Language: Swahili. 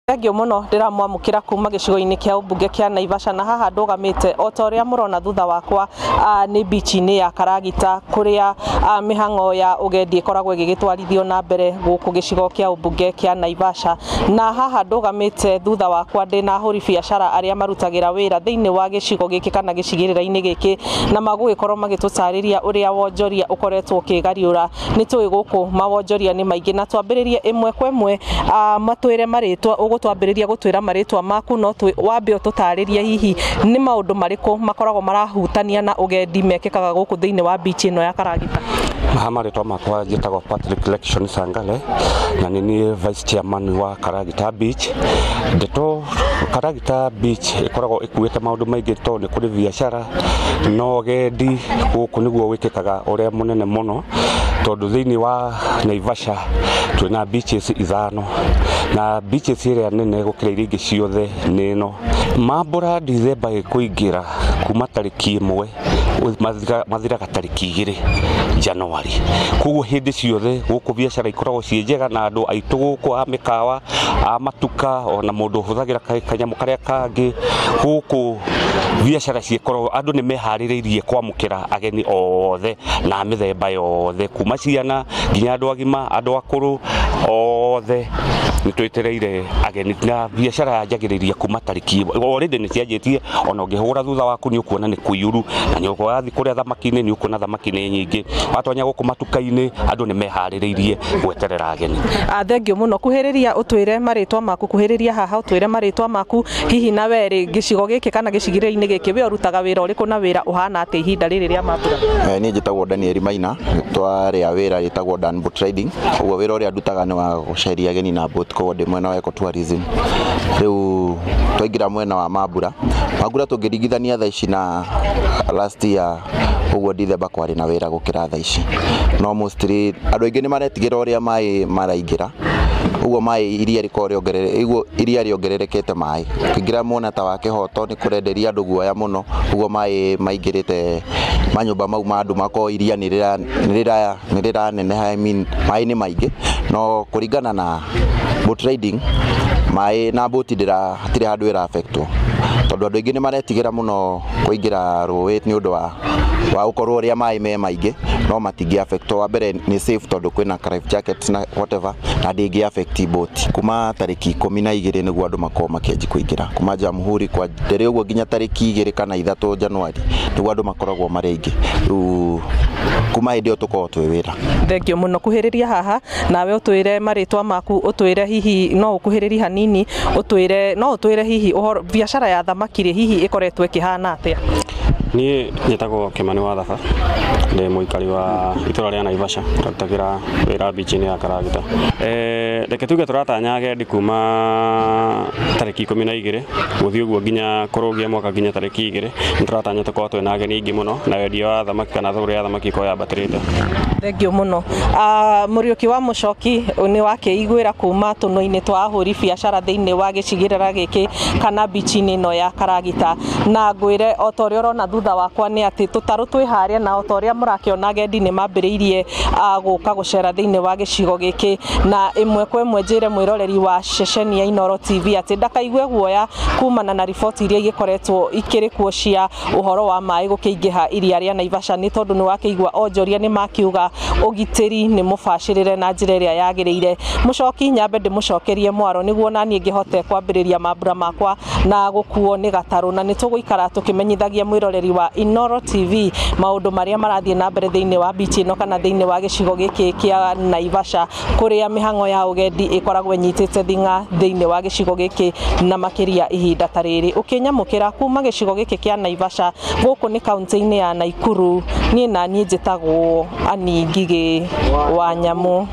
Thengio muno ndiramwamukira kuma gicigo-ini kia ubunge kia Naivasha na haha ndugamite o ta uria murona thutha wakwa ni beach-ini ya Karagita kuria mihango ya ugendi ikoragwo igigitwarithio na mbere guku gicigo kia ubunge kia Naivasha na haha ndugamite thutha wakwa ndina ahuri biacara aria marutagira wira thiini wa gicigo giki kana gicigirira-ini giki na magugikorwo magitutariria uria wonjoria ukoretwo ukigariura ni tui guku mawonjoria ni maingi na twambiririe imwe kwa imwe matwire maritwa twambiriria gutwira maritwa maku no wambe ututariria hihi ni maundu mariku makoragwo marahutania na ugendi mekikaga guku thiini wa beach ino ya Karagita. Maritwa makwa njitagwo Patrick Election Sangale na ni vice chairman wa Karagita Beach. Ndeto Karagita Beach ikoragwo ikuite maundu maingi to ni kuri biacara no ugendi guku niguo wikikaga uria munene muno tondu thiini wa Naivasha twina beaches ithano na beaches iria nene gukira iria ingi ciothe ni no mambura December ikuingira kuma tariki 1 mathiraga tariki 2 January kuguo hindi ciothe guku biacara ikoragwo cie njega na andu aitu guku a mikawa a matuka ona mundu huthagira kanyamu karia kangi guku biacara ciekorwo andu ni mehaririirie kwamukira ageni othe na mithemba yothe kuma ciana nginya andu agima andu akuru othe nitwetereire ageni na biacara yanjagiriria kuma tariki already ni cianjitie ona ungihura thutha waku ni ukuona ni kuiyuru na ni ugathi kuria thamaki-ini ni ukuona thamaki ni nyingi watonya guku matuka-ini andu ni mehaririirie gweterera ageni. Thengio muno kuhiriria utwire maritwa maku kuhiriria haha utwire maritwa maku hihi na weri gicigo giki kana gicigirira-ini giki we urutaga wira uriku na wira uhana ati ihinda riri ria mambura. Ni njitagwo Daniel Maina twaria wira ritagwo Dan Boat Trading uguo wira uria ndutaga ni wa guceria ageni na boat ko ndi mwena wa eco tourism. Riu twaingira mwena wa mambura tungirigithania thaa ici na last year uguo December kwari na wira gukira thaa ici no mostly andu aingi ni maretigira uria mai maraingira uguo mai iria riongererekete mai kingira mwena ta wa Kihoto ni kurenderia andu guoya muno uguo mai maingirite manyumba mau ma andu mako iria ni rira neneha I mean mai ni maingi no kuringana na boat trading mai na boat hatire handu ira affectwo tondu andu aingi ni maretigira muno kuingira ruwi ni undu wa ukorwo uria mai me maingi no matingi affect wa mbere ni safe tondu kwina life jackets na whatever na ndingi affect boat kuma tariki 12 niguo andu makoma makianji kuingira kuma Jamhuri kwa ndere uguo nginya tariki 2 kana 3 January niguo andu makoragwo mari aingi kuma hindi o tukorwo twi wira. Thengio muno kuhiriria haha nawe utwire maritwa maku utwire hihi no ukuhiriria hanini utwire hihi uhoro biacara ya thamaki hihi ikoretwo ikihana atia. Ni njitagwo Kimani wa Thaba ndi muikari wa itura ria Naivasha rutagira wira beach-ini ya Karagita. Reke tuge turatanya agendi kuma tariki 12 guthii uguo nginya kurugia mwaka nginya tariki 2 nituratanya tukorwo twina ageni aingi muno na wendia wa thamaki kana thogora ya thamaki ko yambatirite. Thengio muno Muriuki wa Mucoki ni wakeiguira kuma tuno-ini twa ahuri biacara thiini wa gicigirira giki kana beach-ini ino ya Karagita na ngwire o ta uria urona thutha wakwa ni ati tutaru twi haria na o ta uria murakiona agendi ni mambiriirie guka gucera thiini wa gicigo giki na imwe kwa imwe njire mwiroreri wa ceceni ya Inooro TV ati ndakaigue guoya kumana na riboti iria igikoretwo ikirikuo cia uhoro wa mai gukiingiha iria ria Naivasha ni tondu ni wakeigua onjoria ni makiuga ugitiri ni mubashirire na njira iria yagiriire. Mucoki nyambe ndimucokerie mwaro niguo nani ngihote kwambiriria mambura makwa na gukuo ni gataru na nituguikara tukimenyithagia mwiroreri wa Inooro TV maundu maria marathie na mbere thiini wa beach ino kana thiini wa gicigo giki kia Naivasha kuria mihango ya ugendi ikoragwo inyitite thinga thiini wa gicigo giki na makiria ihinda tariri ukinyamukira kuma gicigo giki kia Naivasha guku ni kaunti-ini ya Naikuru ni nani njitagwo Ani Ngigi wa Nyamu.